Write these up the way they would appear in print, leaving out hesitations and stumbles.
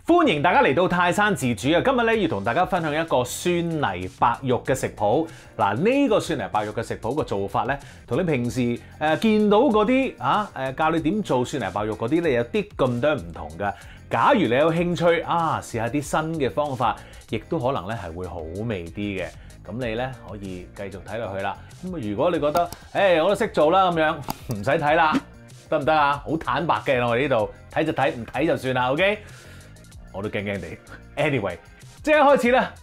歡迎大家嚟到泰山自主啊！今日咧要同大家分享一個蒜泥白肉嘅食譜。嗱，呢個蒜泥白肉嘅食譜個做法咧，同你平時見到嗰啲教你點做蒜泥白肉嗰啲咧有啲咁多唔同㗎。假如你有興趣試下啲新嘅方法，亦都可能咧係會好味啲嘅。咁你咧可以繼續睇落去啦。咁如果你覺得我都識做啦咁樣，唔使睇啦，得唔得啊？好坦白嘅，我哋呢度睇就睇，唔睇就算啦。OK。我都驚驚地。Anyway， 即刻開始啦。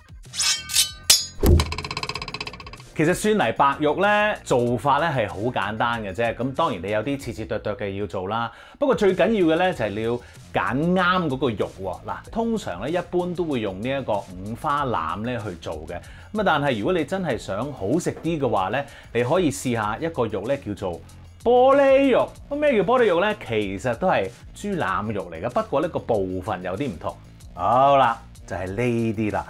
其實蒜泥白肉咧做法咧係好簡單嘅啫。咁當然你有啲切切剁剁嘅要做啦。不過最緊要嘅咧就係你要揀啱嗰個肉喎。嗱，通常咧一般都會用呢一個五花腩咧去做嘅。咁但係如果你真係想好食啲嘅話咧，你可以試下一個肉咧叫做玻璃肉。咁咩叫玻璃肉咧？其實都係豬腩肉嚟嘅，不過呢個部分有啲唔同。好啦，就係呢啲啦。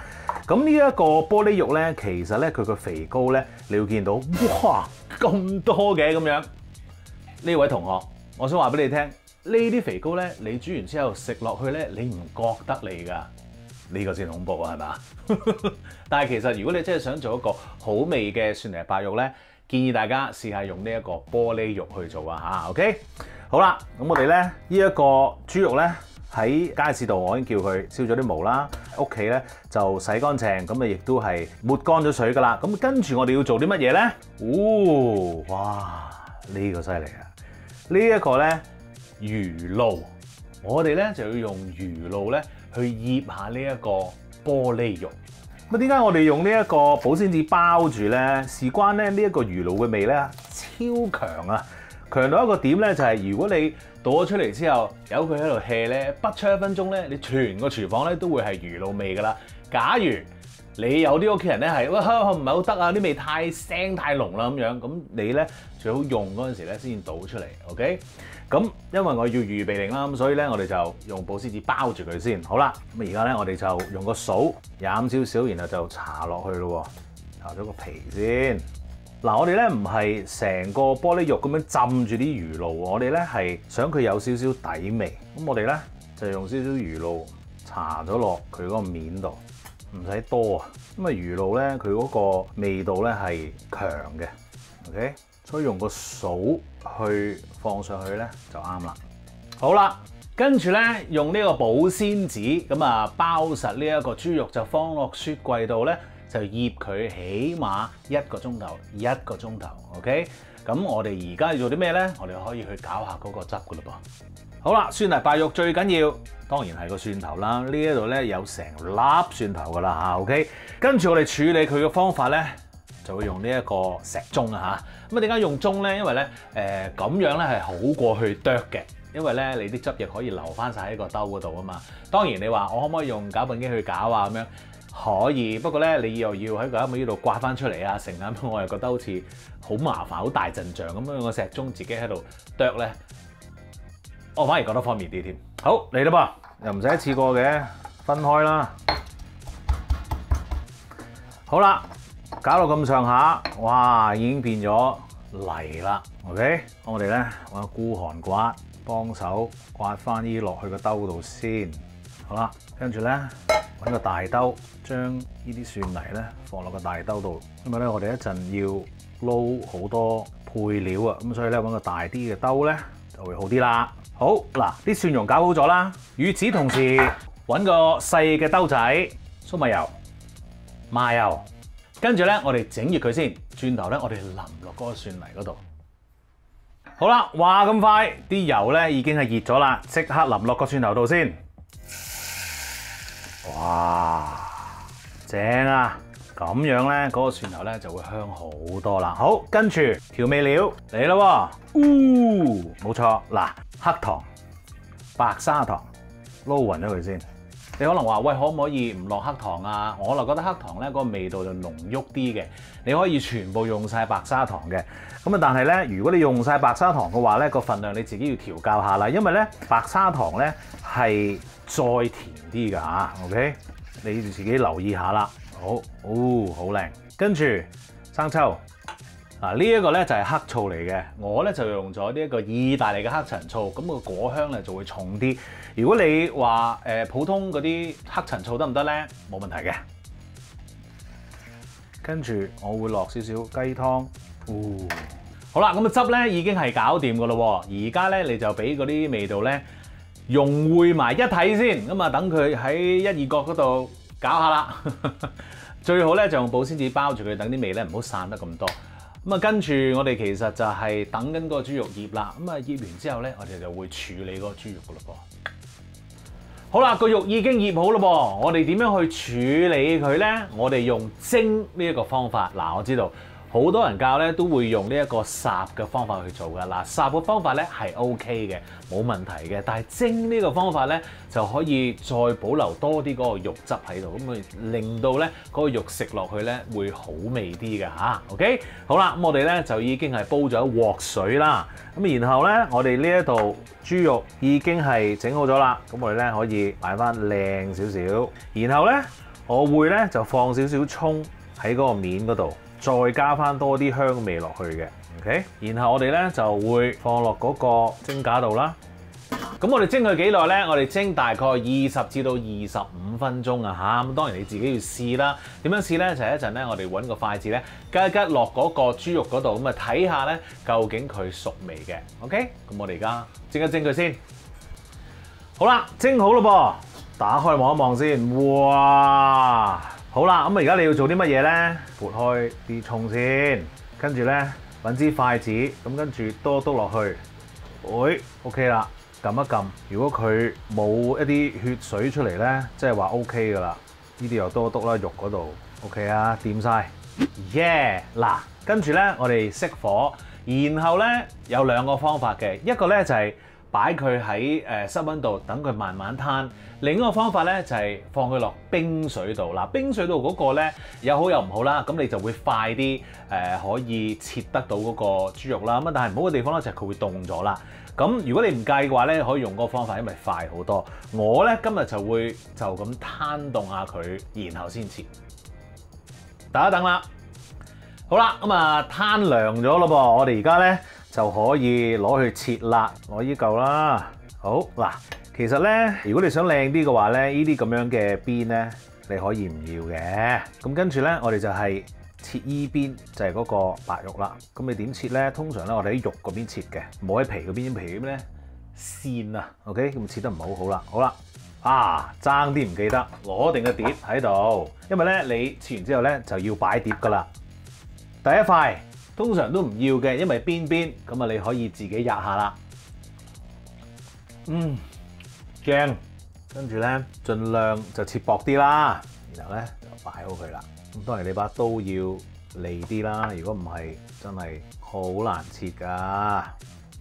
咁呢一個玻璃肉咧，其實咧佢個肥膏咧，你會見到哇咁多嘅咁樣。呢位同學，我想話俾你聽，呢啲肥膏咧，你煮完之後食落去咧，你唔覺得膩㗎。呢個先恐怖啊，係嘛？但係其實如果你真係想做一個好味嘅蒜泥白肉咧，建議大家試下用呢一個玻璃肉去做啊嚇。OK， 好啦，咁我哋咧呢一個豬肉咧喺街市度，我已經叫佢燒咗啲毛啦，屋企咧就洗乾淨，咁啊亦都係抹乾咗水噶啦。咁跟住我哋要做啲乜嘢咧？哇！呢個犀利啊！呢一個咧魚露，我哋咧就要用魚露咧去醃下呢一個玻璃肉。咁點解我哋用呢一個保鮮紙包住咧？事關咧呢一個魚露嘅味咧超強啊！強到一個點咧，就係如果你倒咗出嚟之後，由佢喺度 hea 咧，不出1分鐘咧，你全個廚房咧都會係魚露味噶啦。假如你有啲屋企人咧係唔係好得啊，啲味太腥太濃啦咁樣，咁你咧最好用嗰陣時咧先倒出嚟 ，OK？ 咁因為我要預備定啦，咁所以咧我哋就用保鮮紙包住佢先。好啦，咁而家咧我哋就用個掃飲少少，然後就搽落去咯，搽咗個皮先。嗱，我哋咧唔係成個玻璃肉咁樣浸住啲魚露，我哋咧係想佢有少少底味。咁我哋咧就用少少魚露搽咗落佢嗰個面度，唔使多啊。咁啊魚露咧佢嗰個味道咧係強嘅 ，OK， 所以用個掃去放上去咧就啱啦。好啦，跟住咧用呢個保鮮紙咁啊包實呢一個豬肉，就放落雪櫃度咧。就醃佢起碼1個鐘頭，OK？ 咁我哋而家要做啲咩咧？我哋可以去搞下嗰個汁噶嘞噃。好啦，蒜泥白肉最緊要當然係個蒜頭啦。呢一度咧有成粒蒜頭噶啦嚇 ，OK？ 跟住我哋處理佢嘅方法咧，就會用呢一個石鐘啊嚇。咁啊點解用鐘咧？因為咧咁樣咧係好過去剁嘅。因為咧你啲汁液可以留翻晒喺個兜嗰度啊嘛。當然你話我可唔可以用攪拌機去攪啊咁樣？可以，不過咧你又要喺個喺呢度刮翻出嚟啊，成咁我又覺得好似好麻煩，好大陣仗咁樣，用個石鐘自己喺度剁咧，我反而覺得方便啲添。好嚟啦噃，又唔使一次過嘅，分開啦。好啦，搞到咁上下，哇，已經變咗泥啦。OK， 我哋咧揾個孤寒刮幫手刮翻啲落去個兜度先。好啦，跟住咧。揾個大兜，將呢啲蒜泥咧放落個大兜度，因為咧我哋一陣要撈好多配料啊，咁所以咧揾個大啲嘅兜咧就會好啲啦。好嗱，啲蒜蓉搞好咗啦，與此同時揾個細嘅兜仔，粟米油、麻油，跟住咧我哋整熱佢先，轉頭咧我哋淋落嗰個蒜泥嗰度。好啦，話咁快，啲油咧已經係熱咗啦，即刻淋落個蒜頭度先。哇，正啊！咁樣咧，嗰個蒜頭咧就會香好多啦。好，跟住調味料嚟啦喎，冇錯，嗱，黑糖、白砂糖撈勻咗佢先。你可能話喂，可唔可以唔落黑糖啊？我就覺得黑糖咧嗰個味道就濃郁啲嘅。你可以全部用晒白砂糖嘅。咁啊，但係咧，如果你用晒白砂糖嘅話咧，個份量你自己要調校下啦。因為咧，白砂糖咧係再甜啲㗎嚇。OK， 你要自己留意下啦。好，好靚。跟住生抽。嗱，呢一個咧就係黑醋嚟嘅，我咧就用咗呢一個意大利嘅黑陳醋，咁個果香咧就會重啲。如果你話普通嗰啲黑陳醋得唔得咧？冇問題嘅。跟住我會落少少雞湯。好啦，咁個汁咧已經係搞掂噶咯喎。而家咧你就俾嗰啲味道咧融匯埋一體先。咁啊，等佢喺一二角嗰度搞下啦。最好咧就用保鮮紙包住佢，等啲味咧唔好散得咁多。咁啊，跟住我哋其實就係等緊個豬肉醃啦。咁啊，醃完之後咧，我哋就會處理嗰個豬肉噶咯噃。好啦，個肉已經醃好啦噃，我哋點樣去處理佢咧？我哋用蒸呢一個方法。嗱，我知道好多人教咧都會用呢一個烚嘅方法去做噶。嗱，烚嘅方法咧係 OK 嘅，冇問題嘅。但係蒸呢個方法咧就可以再保留多啲嗰個肉汁喺度，咁啊令到咧嗰個肉食落去咧會好味啲嘅嚇。OK， 好啦，咁我哋咧就已經係煲咗一鑊水啦。咁然後咧，我哋呢一度豬肉已經係整好咗啦。咁我哋咧可以擺翻靚少少。然後咧，我會咧就放少少葱喺嗰個面嗰度。再加翻多啲香味落去嘅 ，OK， 然後我哋咧就會放落嗰個蒸架度啦。咁我哋蒸佢幾耐咧？我哋蒸大概20至到25分鐘啊嚇。咁當然你自己要試啦。點樣試咧？就係一陣咧，我哋揾個筷子咧，吉一吉落嗰個豬肉嗰度，咁啊睇下咧究竟佢熟未嘅。OK， 咁我哋而家蒸一蒸佢先。好啦，蒸好咯噃，打開望一望先。哇！好啦，咁而家你要做啲乜嘢咧？撥開啲葱先，跟住咧揾支筷子，咁跟住篤篤落去，OK 啦，撳一撳。如果佢冇一啲血水出嚟咧，即係話 OK 噶啦。呢啲又篤篤啦，肉嗰度 OK 啊，掂晒。耶！嗱，跟住咧我哋熄火，然後咧有兩個方法嘅，一個咧就係擺佢喺室溫度等佢慢慢攤。另一個方法咧就係放佢落冰水度。嗱，冰水度嗰個咧有好有唔好啦，咁你就會快啲可以切得到嗰個豬肉啦。咁但係唔好嘅地方咧就係佢會凍咗啦。咁如果你唔介意嘅話咧，可以用嗰個方法，因為快好多。我咧今日就會就咁攤凍下佢，然後先切。等一等啦。好啦，咁啊攤涼咗咯噃，我哋而家咧就可以攞去切啦。攞依嚿啦。好嗱。其實咧，如果你想靚啲嘅話咧，呢啲咁樣嘅邊咧，你可以唔要嘅。咁跟住咧，我哋就係切依邊，就係嗰個白肉啦。咁你點切咧？通常咧，我哋喺肉嗰邊切嘅，冇喺皮嗰邊。皮咧鮮啊 ，OK， 咁切得唔係好好啦。好啦，啊爭啲唔記得攞定個碟喺度，因為咧你切完之後咧就要擺碟噶啦。第一塊通常都唔要嘅，因為邊咁啊，你可以自己壓下啦。正，跟住咧，盡量就切薄啲啦，然後咧就擺好佢啦。咁當然你把刀要利啲啦，如果唔係真係好難切噶。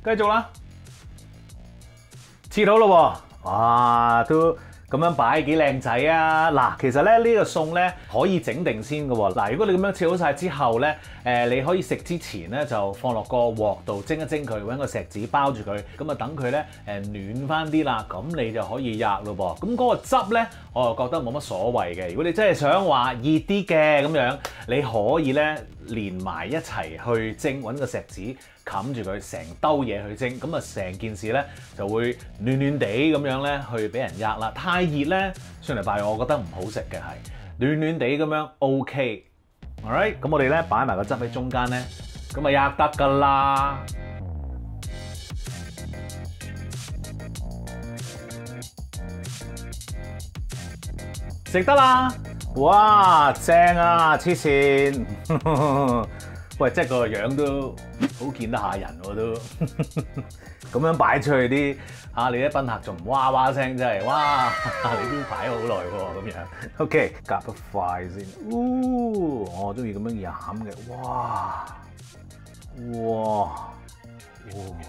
繼續啦，切好咯喎，哇都咁樣擺幾靚仔啊！嗱，其實咧呢個餸咧可以整定先嘅喎。嗱，如果你咁樣切好晒之後咧，你可以食之前咧就放落個鑊度蒸一蒸佢，揾個錫紙包住佢，咁啊等佢咧暖翻啲啦，咁你就可以吔咯噃。咁嗰個汁咧，我就覺得冇乜所謂嘅。如果你真係想話熱啲嘅咁樣，你可以咧連埋一齊去蒸，揾個錫紙冚住佢，成兜嘢去蒸，咁啊成件事咧就會暖暖地咁樣咧去俾人吔啦。太熱咧，上嚟拜我覺得唔好食嘅，係暖暖地咁樣 OK。Alright， 咁我哋咧擺埋個汁喺中間咧，咁啊吔得噶啦。食得啦！哇，正啊，黐線！喂，即係個樣都好見得下人喎，都咁樣擺出去啲嚇，你啲賓客仲唔哇哇聲，真係哇！你都擺好耐喎，咁樣。OK， 夾得快先。我中意咁樣飲嘅。哇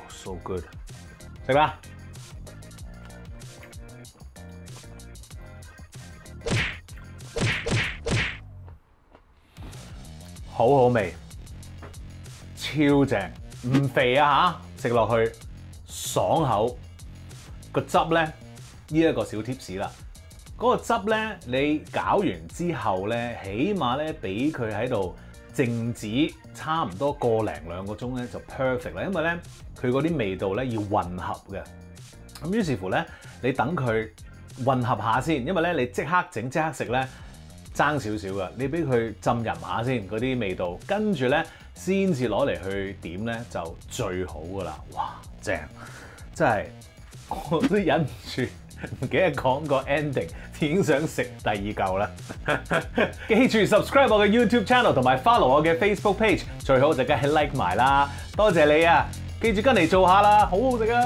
，so good！ 食啦！好好味。超正，唔肥啊嚇！食落去爽口，個汁咧呢一個小 tips 啦。嗰個汁咧，你搞完之後咧，起碼咧俾佢喺度靜止差唔多1.5-2個鐘咧就 perfect 啦。因為咧佢嗰啲味道咧要混合嘅。咁於是乎咧，你等佢混合下先，因為咧你即刻整即刻食咧爭少少噶，你俾佢浸淫下先嗰啲味道，跟住咧先至攞嚟去點咧就最好噶啦！哇，正！真係我都忍唔住，唔記得講個 ending， 已經想食第二嚿啦。記住 subscribe 我嘅 YouTube channel 同埋 follow 我嘅 Facebook page， 最好就梗係 like 埋啦，多謝你啊！記住跟嚟做下啦，好好食啊！